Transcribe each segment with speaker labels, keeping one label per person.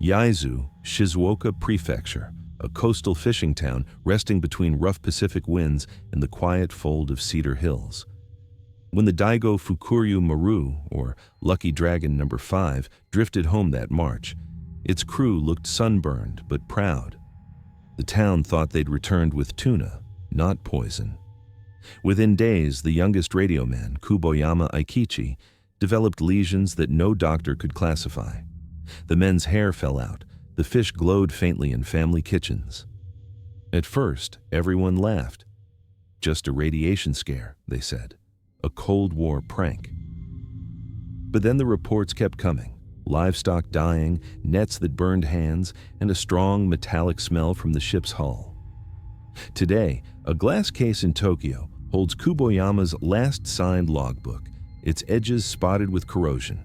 Speaker 1: Yaizu, Shizuoka Prefecture, a coastal fishing town resting between rough Pacific winds and the quiet fold of Cedar Hills. When the Daigo Fukuryu Maru, or Lucky Dragon No. 5, drifted home that March, its crew looked sunburned but proud. The town thought they'd returned with tuna, not poison. Within days, the youngest radio man, Kuboyama Aikichi, developed lesions that no doctor could classify. The men's hair fell out. The fish glowed faintly in family kitchens. At first, everyone laughed. Just a radiation scare, they said. A Cold War prank. But then the reports kept coming. Livestock dying, nets that burned hands, and a strong metallic smell from the ship's hull. Today, a glass case in Tokyo holds Kuboyama's last signed logbook, its edges spotted with corrosion.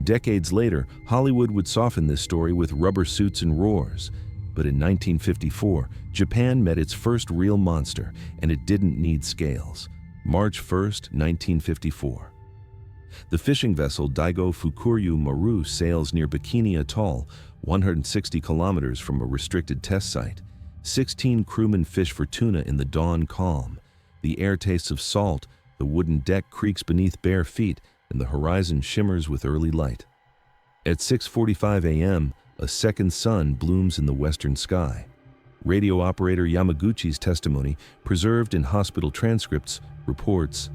Speaker 1: Decades later, Hollywood would soften this story with rubber suits and roars. But in 1954, Japan met its first real monster, and it didn't need scales. March 1st, 1954. The fishing vessel Daigo Fukuryu Maru sails near Bikini Atoll, 160 kilometers from a restricted test site. 16 crewmen fish for tuna in the dawn calm. The air tastes of salt, the wooden deck creaks beneath bare feet, and the horizon shimmers with early light. At 6:45 a.m., a second sun blooms in the western sky. Radio operator Yamaguchi's testimony, preserved in hospital transcripts, reports,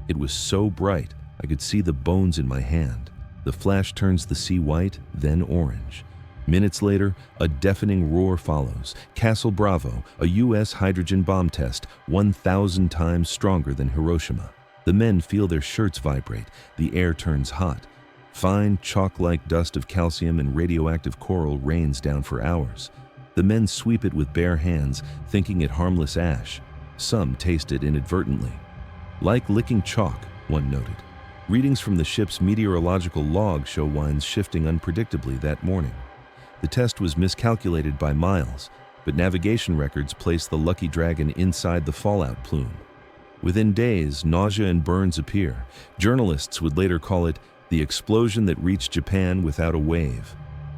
Speaker 1: "It was so bright, I could see the bones in my hand. The flash turns the sea white, then orange. Minutes later, a deafening roar follows. Castle Bravo, a U.S. hydrogen bomb test, 1,000 times stronger than Hiroshima. The men feel their shirts vibrate. The air turns hot. Fine, chalk-like dust of calcium and radioactive coral rains down for hours. The men sweep it with bare hands, thinking it harmless ash. Some taste it inadvertently. Like licking chalk, one noted. Readings from the ship's meteorological log show winds shifting unpredictably that morning. The test was miscalculated by miles, but navigation records placed the Lucky Dragon inside the fallout plume. Within days, nausea and burns appear. Journalists would later call it the explosion that reached Japan without a wave.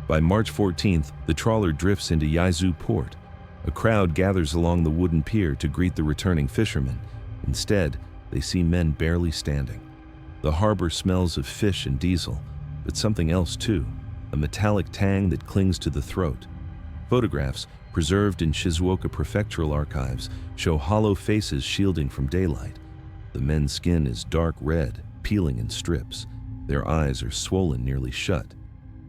Speaker 1: By March 14th, the trawler drifts into Yaizu port. A crowd gathers along the wooden pier to greet the returning fishermen. Instead, they see men barely standing. The harbor smells of fish and diesel, but something else too, a metallic tang that clings to the throat. Photographs, preserved in Shizuoka Prefectural archives, show hollow faces shielding from daylight. The men's skin is dark red, peeling in strips. Their eyes are swollen nearly shut.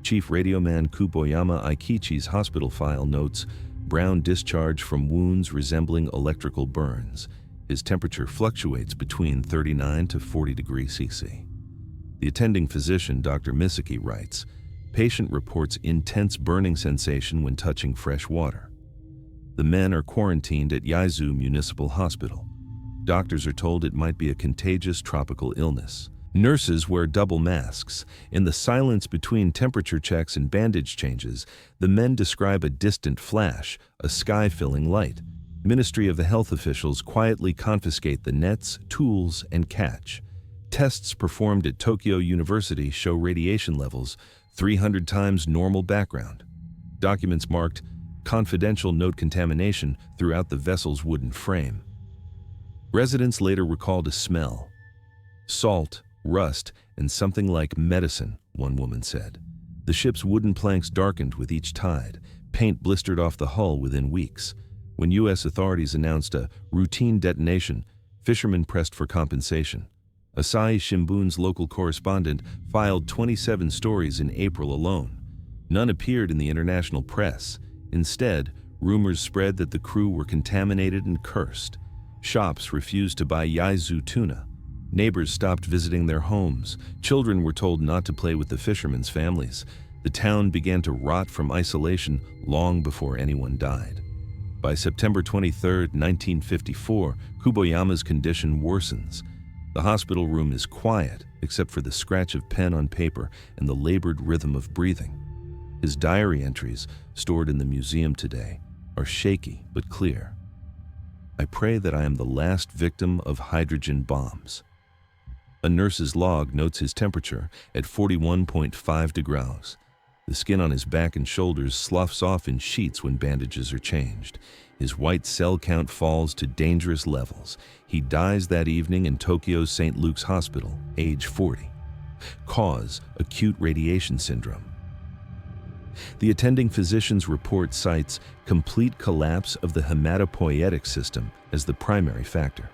Speaker 1: Chief radioman Kuboyama Aikichi's hospital file notes brown discharge from wounds resembling electrical burns. His temperature fluctuates between 39 to 40 degrees Celsius. The attending physician, Dr. Misaki, writes, patient reports intense burning sensation when touching fresh water. The men are quarantined at Yaizu Municipal Hospital. Doctors are told it might be a contagious tropical illness. Nurses wear double masks. In the silence between temperature checks and bandage changes, the men describe a distant flash, a sky-filling light. Ministry of the Health officials quietly confiscate the nets, tools, and catch. Tests performed at Tokyo University show radiation levels 300 times normal background. Documents marked confidential note contamination throughout the vessel's wooden frame. Residents later recalled a smell. Salt, rust, and something like medicine, one woman said. The ship's wooden planks darkened with each tide. Paint blistered off the hull within weeks. When U.S. authorities announced a routine detonation, fishermen pressed for compensation. Asahi Shimbun's local correspondent filed 27 stories in April alone. None appeared in the international press. Instead, rumors spread that the crew were contaminated and cursed. Shops refused to buy Yaizu tuna. Neighbors stopped visiting their homes. Children were told not to play with the fishermen's families. The town began to rot from isolation long before anyone died. By September 23, 1954, Kuboyama's condition worsens. The hospital room is quiet, except for the scratch of pen on paper and the labored rhythm of breathing. His diary entries, stored in the museum today, are shaky but clear. I pray that I am the last victim of hydrogen bombs. A nurse's log notes his temperature at 41.5 degrees. The skin on his back and shoulders sloughs off in sheets when bandages are changed. His white cell count falls to dangerous levels. He dies that evening in Tokyo's St. Luke's Hospital, age 40. Cause: acute radiation syndrome. The attending physician's report cites complete collapse of the hematopoietic system as the primary factor.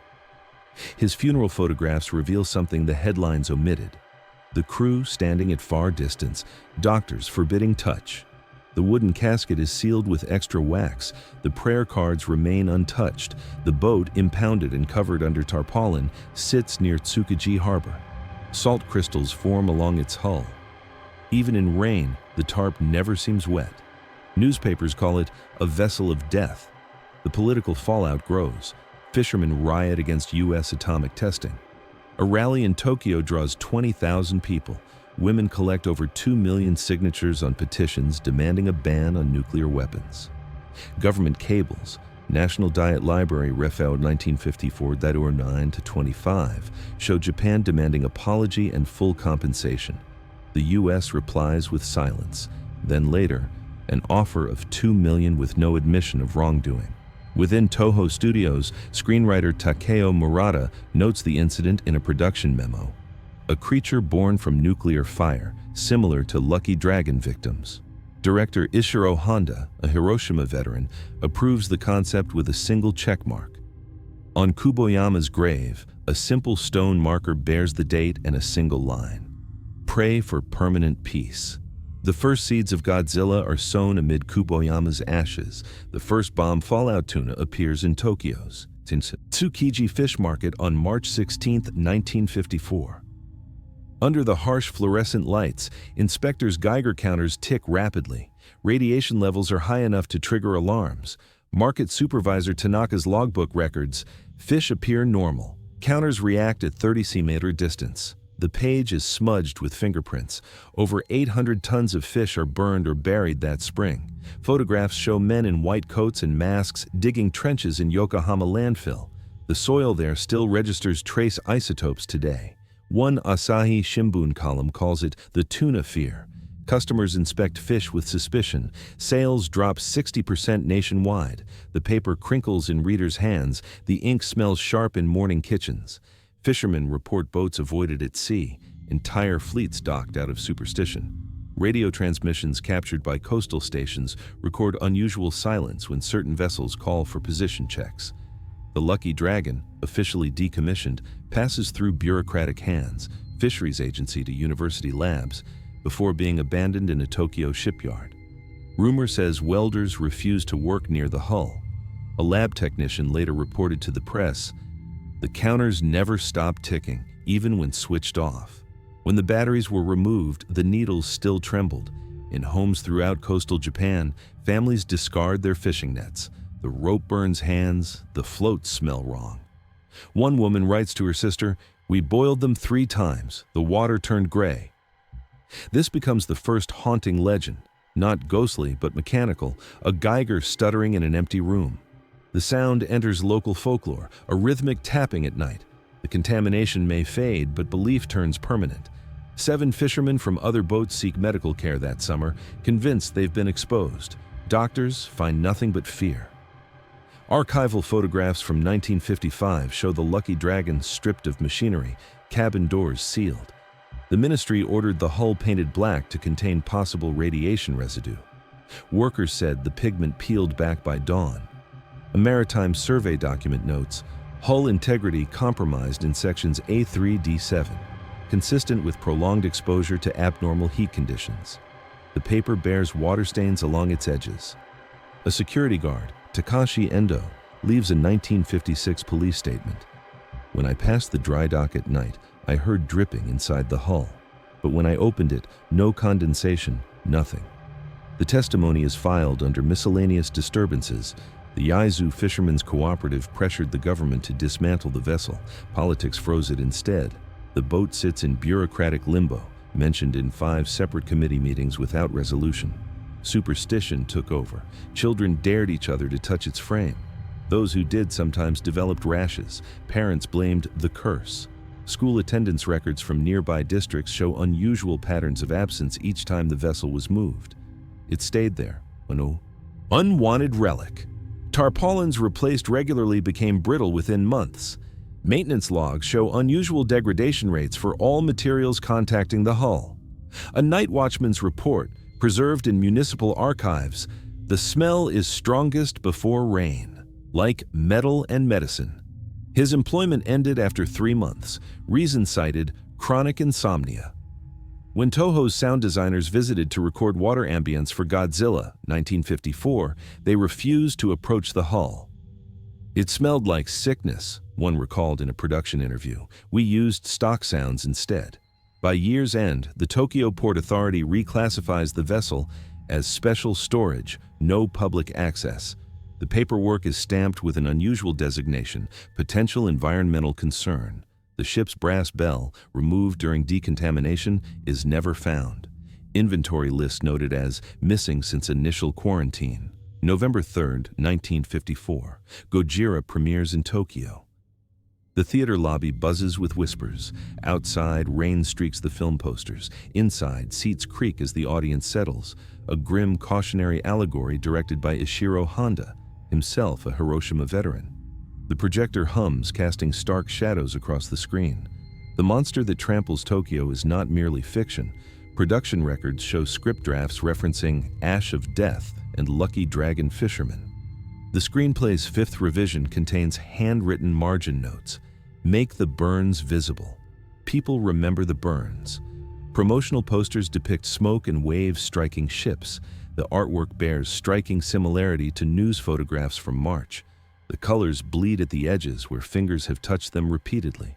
Speaker 1: His funeral photographs reveal something the headlines omitted: the crew standing at far distance, doctors forbidding touch. The wooden casket is sealed with extra wax. The prayer cards remain untouched. The boat, impounded and covered under tarpaulin, sits near Tsukuji Harbor. Salt crystals form along its hull. Even in rain, the tarp never seems wet. Newspapers call it a vessel of death. The political fallout grows. Fishermen riot against U.S. atomic testing. A rally in Tokyo draws 20,000 people. Women collect over 2 million signatures on petitions demanding a ban on nuclear weapons. Government cables, National Diet Library Refao 1954-9-25, show Japan demanding apology and full compensation. The U.S. replies with silence. Then later, an offer of $2 million with no admission of wrongdoing. Within Toho Studios, screenwriter Takeo Murata notes the incident in a production memo: a creature born from nuclear fire, similar to Lucky Dragon victims. Director Ishiro Honda, a Hiroshima veteran, approves the concept with a single checkmark. On Kuboyama's grave, a simple stone marker bears the date and a single line: "Pray for permanent peace." The first seeds of Godzilla are sown amid Kuboyama's ashes. The first bomb fallout tuna appears in Tokyo's Tsukiji Fish Market on March 16, 1954. Under the harsh fluorescent lights, inspectors' Geiger counters tick rapidly. Radiation levels are high enough to trigger alarms. Market supervisor Tanaka's logbook records: fish appear normal. Counters react at 30 cm distance. The page is smudged with fingerprints. Over 800 tons of fish are burned or buried that spring. Photographs show men in white coats and masks digging trenches in Yokohama landfill. The soil there still registers trace isotopes today. One Asahi Shimbun column calls it the tuna fear. Customers inspect fish with suspicion. Sales drop 60% nationwide. The paper crinkles in readers' hands. The ink smells sharp in morning kitchens. Fishermen report boats avoided at sea. Entire fleets docked out of superstition. Radio transmissions captured by coastal stations record unusual silence when certain vessels call for position checks. The Lucky Dragon, officially decommissioned, passes through bureaucratic hands, fisheries agency to university labs, before being abandoned in a Tokyo shipyard. Rumor says welders refuse to work near the hull. A lab technician later reported to the press, "The counters never stopped ticking, even when switched off. When the batteries were removed, the needles still trembled. In homes throughout coastal Japan, families discard their fishing nets. The rope burns hands, the floats smell wrong." One woman writes to her sister, "We boiled them 3 times. The water turned gray." This becomes the first haunting legend, not ghostly but mechanical, a Geiger stuttering in an empty room. The sound enters local folklore, a rhythmic tapping at night. The contamination may fade, but belief turns permanent. 7 fishermen from other boats seek medical care that summer, convinced they've been exposed. Doctors find nothing but fear. Archival photographs from 1955 show the Lucky Dragon stripped of machinery, cabin doors sealed. The ministry ordered the hull painted black to contain possible radiation residue. Workers said the pigment peeled back by dawn. A maritime survey document notes, hull integrity compromised in sections A3-D7, consistent with prolonged exposure to abnormal heat conditions. The paper bears water stains along its edges. A security guard, Takashi Endo, leaves a 1956 police statement. "When I passed the dry dock at night, I heard dripping inside the hull. But when I opened it, no condensation, nothing." The testimony is filed under miscellaneous disturbances. The Yaizu Fishermen's Cooperative pressured the government to dismantle the vessel. Politics froze it instead. The boat sits in bureaucratic limbo, mentioned in 5 separate committee meetings without resolution. Superstition took over. Children dared each other to touch its frame. Those who did sometimes developed rashes. Parents blamed the curse. School attendance records from nearby districts show unusual patterns of absence each time the vessel was moved. It stayed there, an unwanted relic. Tarpaulins replaced regularly became brittle within months. Maintenance logs show unusual degradation rates for all materials contacting the hull. A night watchman's report, preserved in municipal archives, the smell is strongest before rain, like metal and medicine. His employment ended after 3 months. Reason cited, chronic insomnia. When Toho's sound designers visited to record water ambience for Godzilla, 1954, they refused to approach the hull. It smelled like sickness, one recalled in a production interview. We used stock sounds instead. By year's end, the Tokyo Port Authority reclassifies the vessel as special storage, no public access. The paperwork is stamped with an unusual designation, potential environmental concern. The ship's brass bell, removed during decontamination, is never found. Inventory list noted as missing since initial quarantine. November 3, 1954. Gojira premieres in Tokyo. The theater lobby buzzes with whispers. Outside, rain streaks the film posters. Inside, seats creak as the audience settles. A grim cautionary allegory directed by Ishiro Honda, himself a Hiroshima veteran. The projector hums, casting stark shadows across the screen. The monster that tramples Tokyo is not merely fiction. Production records show script drafts referencing Ash of Death and Lucky Dragon Fisherman. The screenplay's 5th revision contains handwritten margin notes. Make the burns visible. People remember the burns. Promotional posters depict smoke and waves striking ships. The artwork bears striking similarity to news photographs from March. The colors bleed at the edges where fingers have touched them repeatedly.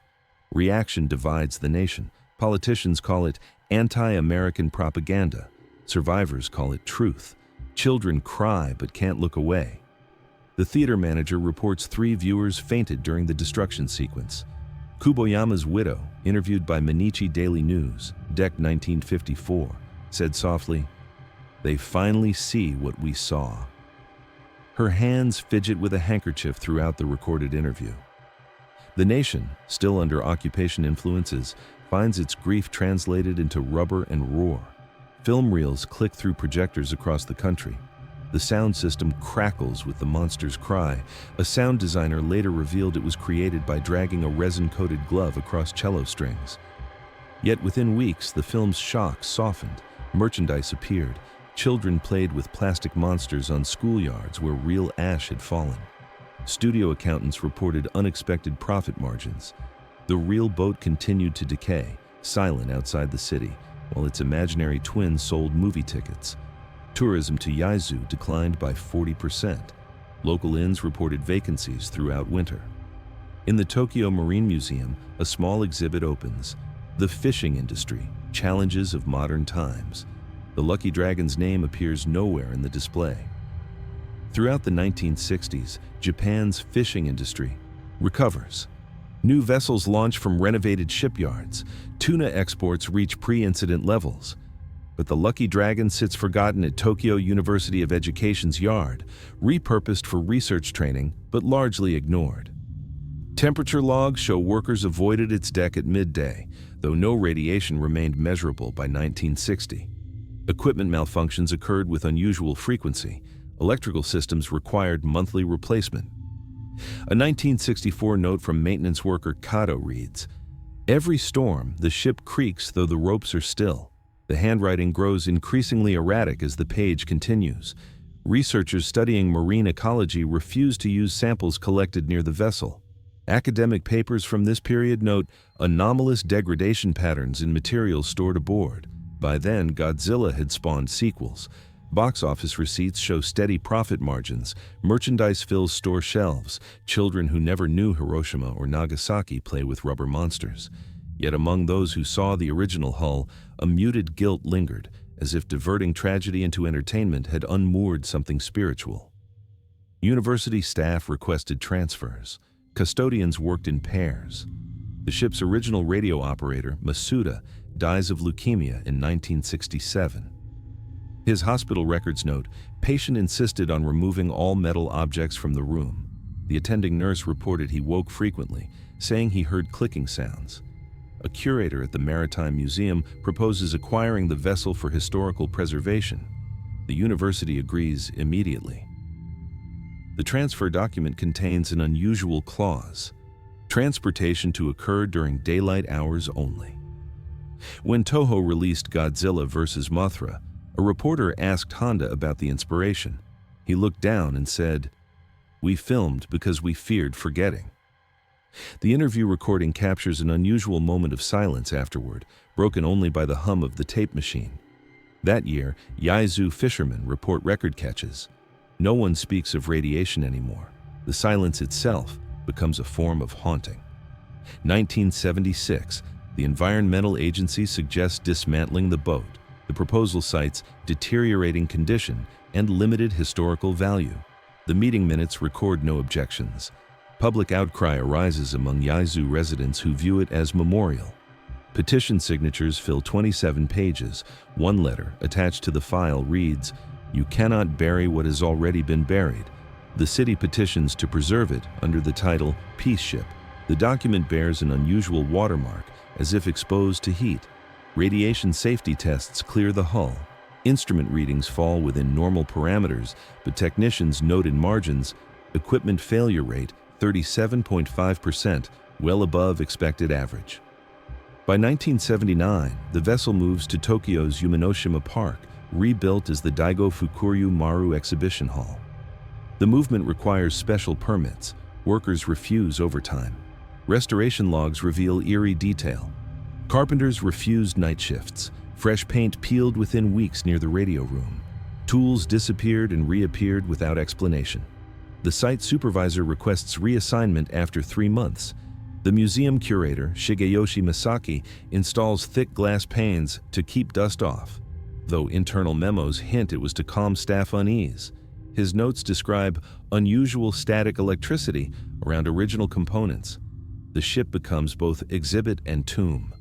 Speaker 1: Reaction divides the nation. Politicians call it anti-American propaganda. Survivors call it truth. Children cry but can't look away. The theater manager reports 3 viewers fainted during the destruction sequence. Kuboyama's widow, interviewed by Mainichi Daily News, Dec 1954, said softly, "They finally see what we saw." Her hands fidget with a handkerchief throughout the recorded interview. The nation, still under occupation influences, finds its grief translated into rubber and roar. Film reels click through projectors across the country. The sound system crackles with the monster's cry. A sound designer later revealed it was created by dragging a resin-coated glove across cello strings. Yet within weeks, the film's shock softened. Merchandise appeared. Children played with plastic monsters on schoolyards where real ash had fallen. Studio accountants reported unexpected profit margins. The real boat continued to decay, silent outside the city, while its imaginary twin sold movie tickets. Tourism to Yaizu declined by 40%. Local inns reported vacancies throughout winter. In the Tokyo Marine Museum, a small exhibit opens. The fishing industry, challenges of modern times. The Lucky Dragon's name appears nowhere in the display. Throughout the 1960s, Japan's fishing industry recovers. New vessels launch from renovated shipyards. Tuna exports reach pre-incident levels. But the Lucky Dragon sits forgotten at Tokyo University of Education's yard, repurposed for research training, but largely ignored. Temperature logs show workers avoided its deck at midday, though no radiation remained measurable by 1960. Equipment malfunctions occurred with unusual frequency. Electrical systems required monthly replacement. A 1964 note from maintenance worker Kato reads, "Every storm, the ship creaks though the ropes are still." The handwriting grows increasingly erratic as the page continues. Researchers studying marine ecology refuse to use samples collected near the vessel. Academic papers from this period note anomalous degradation patterns in materials stored aboard. By then, Godzilla had spawned sequels. Box office receipts show steady profit margins. Merchandise fills store shelves. Children who never knew Hiroshima or Nagasaki play with rubber monsters. Yet among those who saw the original hull, a muted guilt lingered, as if diverting tragedy into entertainment had unmoored something spiritual. University staff requested transfers. Custodians worked in pairs. The ship's original radio operator, Masuda, dies of leukemia in 1967. His hospital records note, patient insisted on removing all metal objects from the room. The attending nurse reported he woke frequently, saying he heard clicking sounds. A curator at the Maritime Museum proposes acquiring the vessel for historical preservation. The university agrees immediately. The transfer document contains an unusual clause: transportation to occur during daylight hours only. When Toho released Godzilla vs. Mothra, a reporter asked Honda about the inspiration. He looked down and said, "We filmed because we feared forgetting." The interview recording captures an unusual moment of silence afterward, broken only by the hum of the tape machine. That year, Yaizu fishermen report record catches. No one speaks of radiation anymore. The silence itself becomes a form of haunting. 1976, the Environmental Agency suggests dismantling the boat. The proposal cites deteriorating condition and limited historical value. The meeting minutes record no objections. Public outcry arises among Yaizu residents who view it as memorial. Petition signatures fill 27 pages. One letter attached to the file reads, "You cannot bury what has already been buried." The city petitions to preserve it under the title Peace Ship. The document bears an unusual watermark, as if exposed to heat. Radiation safety tests clear the hull. Instrument readings fall within normal parameters, but technicians note in margins, equipment failure rate 37.5%, well above expected average. By 1979, the vessel moves to Tokyo's Yumenoshima Park, rebuilt as the Daigo Fukuryu Maru Exhibition Hall. The movement requires special permits. Workers refuse overtime. Restoration logs reveal eerie detail. Carpenters refused night shifts. Fresh paint peeled within weeks near the radio room. Tools disappeared and reappeared without explanation. The site supervisor requests reassignment after 3 months. The museum curator, Shigeyoshi Masaki, installs thick glass panes to keep dust off, though internal memos hint it was to calm staff unease. His notes describe unusual static electricity around original components. The ship becomes both exhibit and tomb.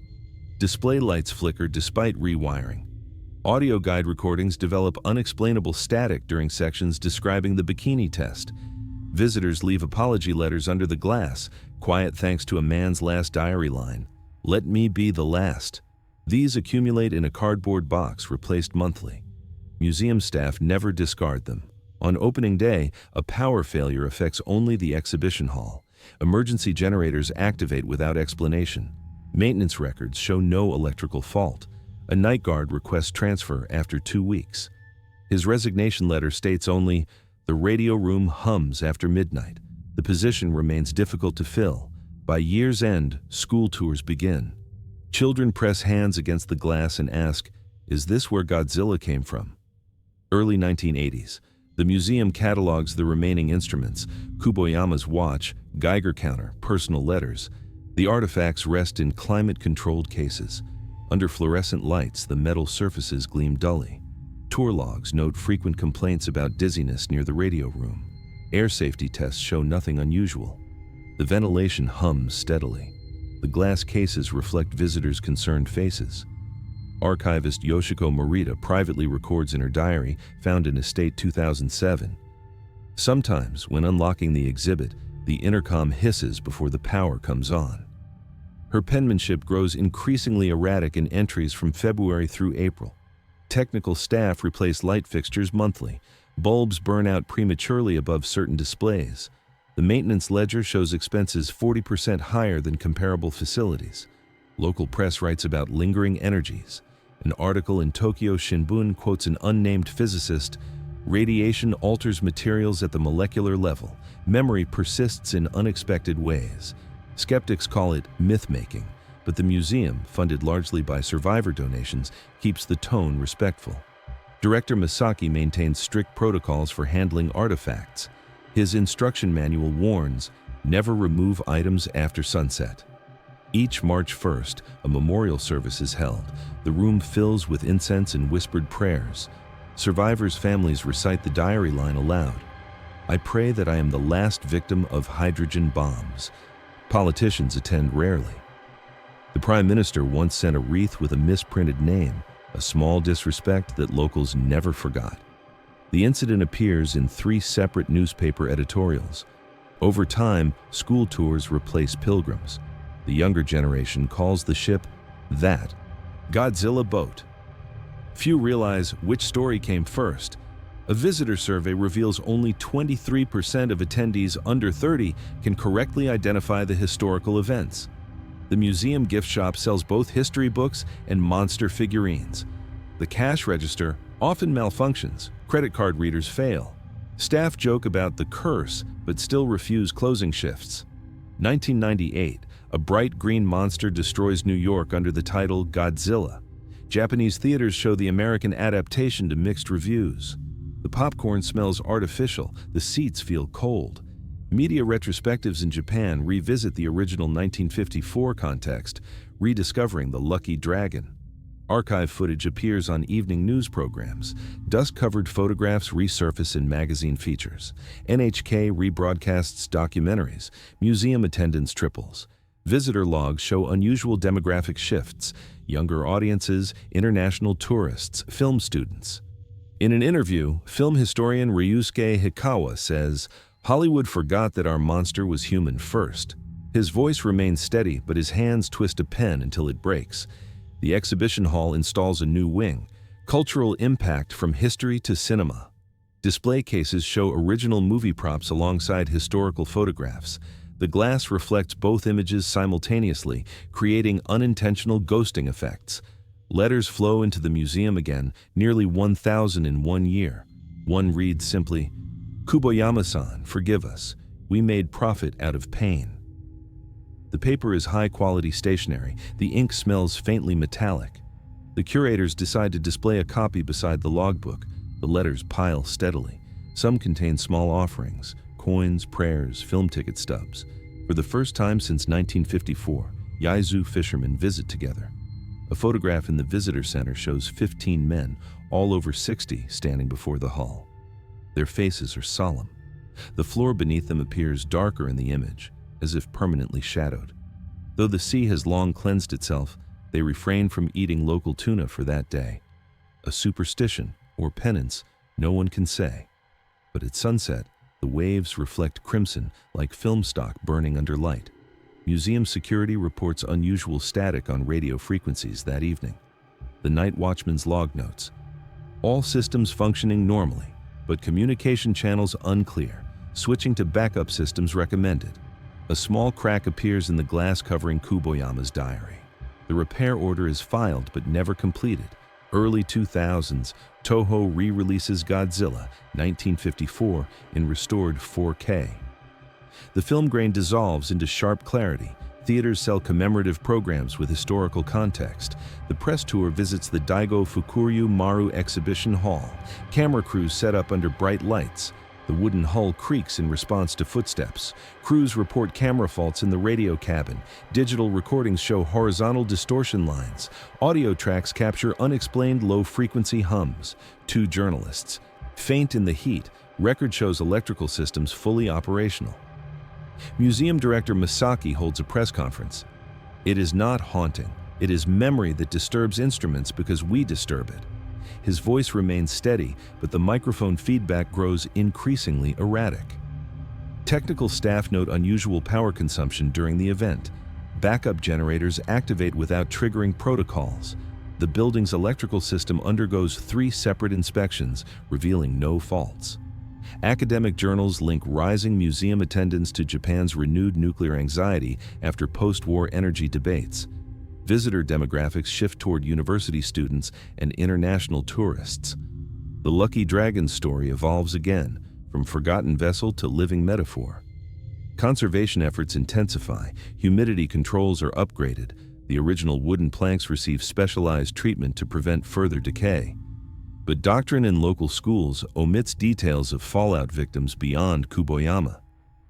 Speaker 1: Display lights flicker despite rewiring. Audio guide recordings develop unexplainable static during sections describing the bikini test. Visitors leave apology letters under the glass, quiet thanks to a man's last diary line, "Let me be the last." These accumulate in a cardboard box replaced monthly. Museum staff never discard them. On opening day, a power failure affects only the exhibition hall. Emergency generators activate without explanation. Maintenance records show no electrical fault. A night guard requests transfer after 2 weeks. His resignation letter states only, "The radio room hums after midnight." The position remains difficult to fill. By year's end, school tours begin. Children press hands against the glass and ask, "Is this where Godzilla came from?" Early 1980s. The museum catalogs the remaining instruments: Kuboyama's watch, Geiger counter, personal letters. The artifacts rest in climate-controlled cases. Under fluorescent lights, the metal surfaces gleam dully. Tour logs note frequent complaints about dizziness near the radio room. Air safety tests show nothing unusual. The ventilation hums steadily. The glass cases reflect visitors' concerned faces. Archivist Yoshiko Morita privately records in her diary, found in Estate 2007. Sometimes, when unlocking the exhibit, the intercom hisses before the power comes on. Her penmanship grows increasingly erratic in entries from February through April. Technical staff replace light fixtures monthly. Bulbs burn out prematurely above certain displays. The maintenance ledger shows expenses 40% higher than comparable facilities. Local press writes about lingering energies. An article in Tokyo Shinbun quotes an unnamed physicist, "Radiation alters materials at the molecular level. Memory persists in unexpected ways." Skeptics call it myth-making, but the museum, funded largely by survivor donations, keeps the tone respectful. Director Masaki maintains strict protocols for handling artifacts. His instruction manual warns, "Never remove items after sunset." Each March 1st, a memorial service is held. The room fills with incense and whispered prayers. Survivors' families recite the diary line aloud. "I pray that I am the last victim of hydrogen bombs." Politicians attend rarely. The Prime Minister once sent a wreath with a misprinted name, a small disrespect that locals never forgot. The incident appears in 3 separate newspaper editorials. Over time, school tours replace pilgrims. The younger generation calls the ship that Godzilla boat. Few realize which story came first. A visitor survey reveals only 23% of attendees under 30 can correctly identify the historical events. The museum gift shop sells both history books and monster figurines. The cash register often malfunctions, credit card readers fail. Staff joke about the curse, but still refuse closing shifts. 1998, a bright green monster destroys New York under the title Godzilla. Japanese theaters show the American adaptation to mixed reviews. The popcorn smells artificial, the seats feel cold. Media retrospectives in Japan revisit the original 1954 context, rediscovering the lucky dragon. Archive footage appears on evening news programs. Dust-covered photographs resurface in magazine features. NHK rebroadcasts documentaries. Museum attendance triples. Visitor logs show unusual demographic shifts: younger audiences, international tourists, film students. In an interview, film historian Ryusuke Hikawa says, "Hollywood forgot that our monster was human first." His voice remains steady, but his hands twist a pen until it breaks. The exhibition hall installs a new wing, cultural impact from history to cinema. Display cases show original movie props alongside historical photographs. The glass reflects both images simultaneously, creating unintentional ghosting effects. Letters flow into the museum again, nearly 1,000 in 1 year. One reads simply, "Kuboyama-san, forgive us. We made profit out of pain." The paper is high-quality stationery. The ink smells faintly metallic. The curators decide to display a copy beside the logbook. The letters pile steadily. Some contain small offerings, coins, prayers, film ticket stubs. For the first time since 1954, Yaizu fishermen visit together. A photograph in the visitor center shows 15 men, all over 60, standing before the hall. Their faces are solemn. The floor beneath them appears darker in the image, as if permanently shadowed. Though the sea has long cleansed itself, they refrain from eating local tuna for that day. A superstition or penance, no one can say. But at sunset, the waves reflect crimson like film stock burning under light. Museum security reports unusual static on radio frequencies that evening. The night watchman's log notes, "All systems functioning normally, but communication channels unclear. Switching to backup systems recommended." A small crack appears in the glass covering Kuboyama's diary. The repair order is filed but never completed. Early 2000s, Toho re-releases Godzilla, 1954, in restored 4K. The film grain dissolves into sharp clarity. Theaters sell commemorative programs with historical context. The press tour visits the Daigo Fukuryu Maru Exhibition Hall. Camera crews set up under bright lights. The wooden hull creaks in response to footsteps. Crews report camera faults in the radio cabin. Digital recordings show horizontal distortion lines. Audio tracks capture unexplained low-frequency hums. 2 journalists. Faint in the heat, record shows electrical systems fully operational. Museum director Masaki holds a press conference. "It is not haunting. It is memory that disturbs instruments because we disturb it." His voice remains steady, but the microphone feedback grows increasingly erratic. Technical staff note unusual power consumption during the event. Backup generators activate without triggering protocols. The building's electrical system undergoes 3 separate inspections, revealing no faults. Academic journals link rising museum attendance to Japan's renewed nuclear anxiety after post-war energy debates. Visitor demographics shift toward university students and international tourists. The Lucky Dragon story evolves again, from forgotten vessel to living metaphor. Conservation efforts intensify, humidity controls are upgraded, the original wooden planks receive specialized treatment to prevent further decay. But doctrine in local schools omits details of fallout victims beyond Kuboyama.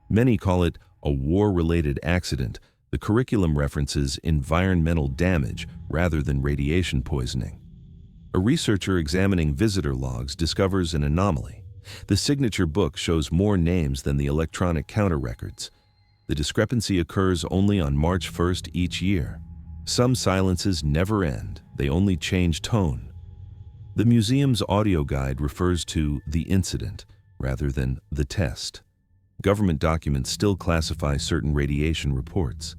Speaker 1: Many call it a war-related accident. The curriculum references environmental damage rather than radiation poisoning. A researcher examining visitor logs discovers an anomaly. The signature book shows more names than the electronic counter records. The discrepancy occurs only on March 1st each year. Some silences never end, they only change tone. The museum's audio guide refers to the incident rather than the test. Government documents still classify certain radiation reports.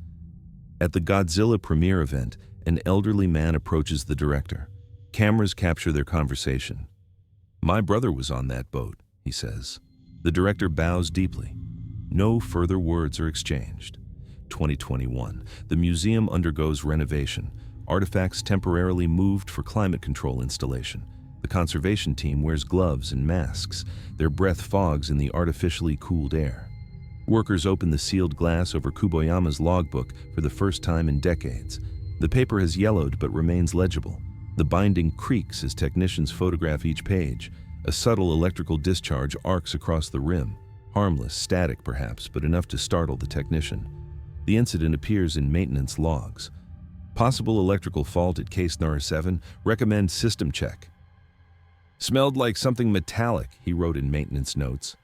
Speaker 1: At the Godzilla premiere event, an elderly man approaches the director. Cameras capture their conversation. "My brother was on that boat," he says. The director bows deeply. No further words are exchanged. 2021. The museum undergoes renovation. Artifacts temporarily moved for climate control installation. The conservation team wears gloves and masks. Their breath fogs in the artificially cooled air. Workers open the sealed glass over Kuboyama's logbook for the first time in decades. The paper has yellowed but remains legible. The binding creaks as technicians photograph each page. A subtle electrical discharge arcs across the rim. Harmless, static perhaps, but enough to startle the technician. The incident appears in maintenance logs. Possible electrical fault at case number 7. Recommend system check. "Smelled like something metallic," he wrote in maintenance notes.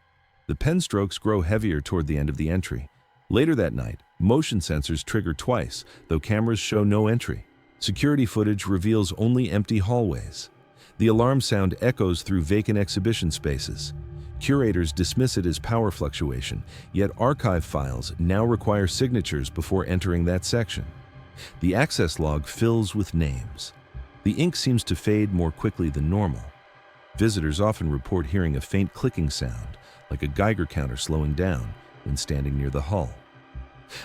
Speaker 1: The pen strokes grow heavier toward the end of the entry. Later that night, motion sensors trigger twice, though cameras show no entry. Security footage reveals only empty hallways. The alarm sound echoes through vacant exhibition spaces. Curators dismiss it as power fluctuation, yet archive files now require signatures before entering that section. The access log fills with names. The ink seems to fade more quickly than normal. Visitors often report hearing a faint clicking sound, like a Geiger counter slowing down when standing near the hull.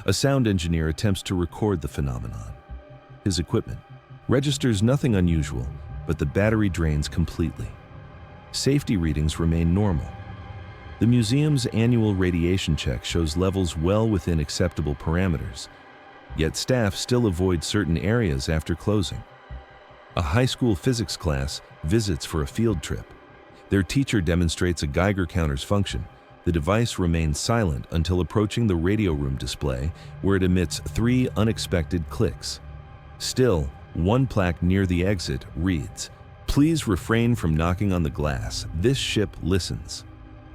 Speaker 1: A sound engineer attempts to record the phenomenon. His equipment registers nothing unusual, but the battery drains completely. Safety readings remain normal. The museum's annual radiation check shows levels well within acceptable parameters, yet staff still avoid certain areas after closing. A high school physics class visits for a field trip. Their teacher demonstrates a Geiger counter's function. The device remains silent until approaching the radio room display, where it emits 3 unexpected clicks. Still, one plaque near the exit reads, "Please refrain from knocking on the glass. This ship listens."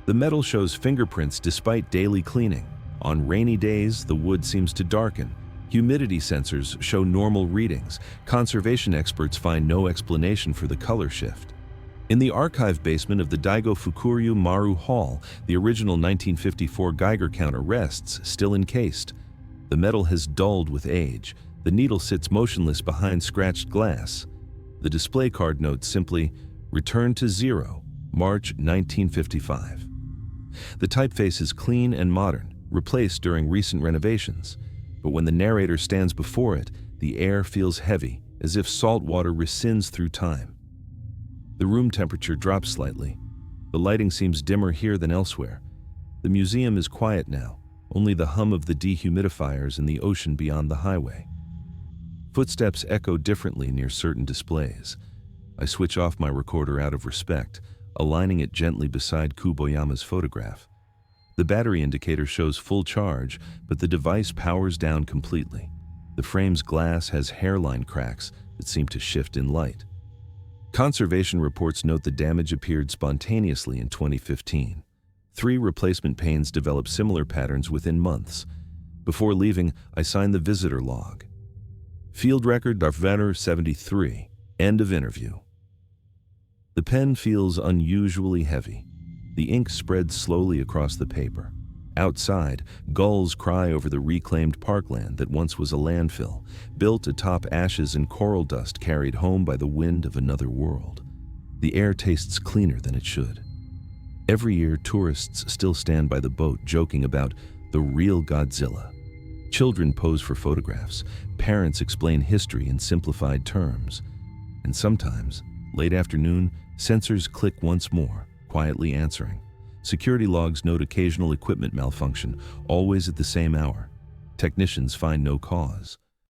Speaker 1: The metal shows fingerprints despite daily cleaning. On rainy days, the wood seems to darken. Humidity sensors show normal readings. Conservation experts find no explanation for the color shift. In the archive basement of the Daigo Fukuryu Maru Hall, the original 1954 Geiger counter rests, still encased. The metal has dulled with age. The needle sits motionless behind scratched glass. The display card notes simply, "Return to 0, March 1955. The typeface is clean and modern, replaced during recent renovations. But when the narrator stands before it, the air feels heavy, as if salt water rescinds through time. The room temperature drops slightly. The lighting seems dimmer here than elsewhere. The museum is quiet now, only the hum of the dehumidifiers and the ocean beyond the highway. Footsteps echo differently near certain displays. I switch off my recorder out of respect, aligning it gently beside Kuboyama's photograph. The battery indicator shows full charge, but the device powers down completely. The frame's glass has hairline cracks that seem to shift in light. Conservation reports note the damage appeared spontaneously in 2015. 3 replacement panes developed similar patterns within months. Before leaving, I signed the visitor log. Field record Darvetter 73. End of interview. The pen feels unusually heavy. The ink spreads slowly across the paper. Outside, gulls cry over the reclaimed parkland that once was a landfill, built atop ashes and coral dust carried home by the wind of another world. The air tastes cleaner than it should. Every year, tourists still stand by the boat joking about the real Godzilla. Children pose for photographs. Parents explain history in simplified terms. And sometimes, late afternoon, sensors click once more, quietly answering. Security logs note occasional equipment malfunction, always at the same hour. Technicians find no cause.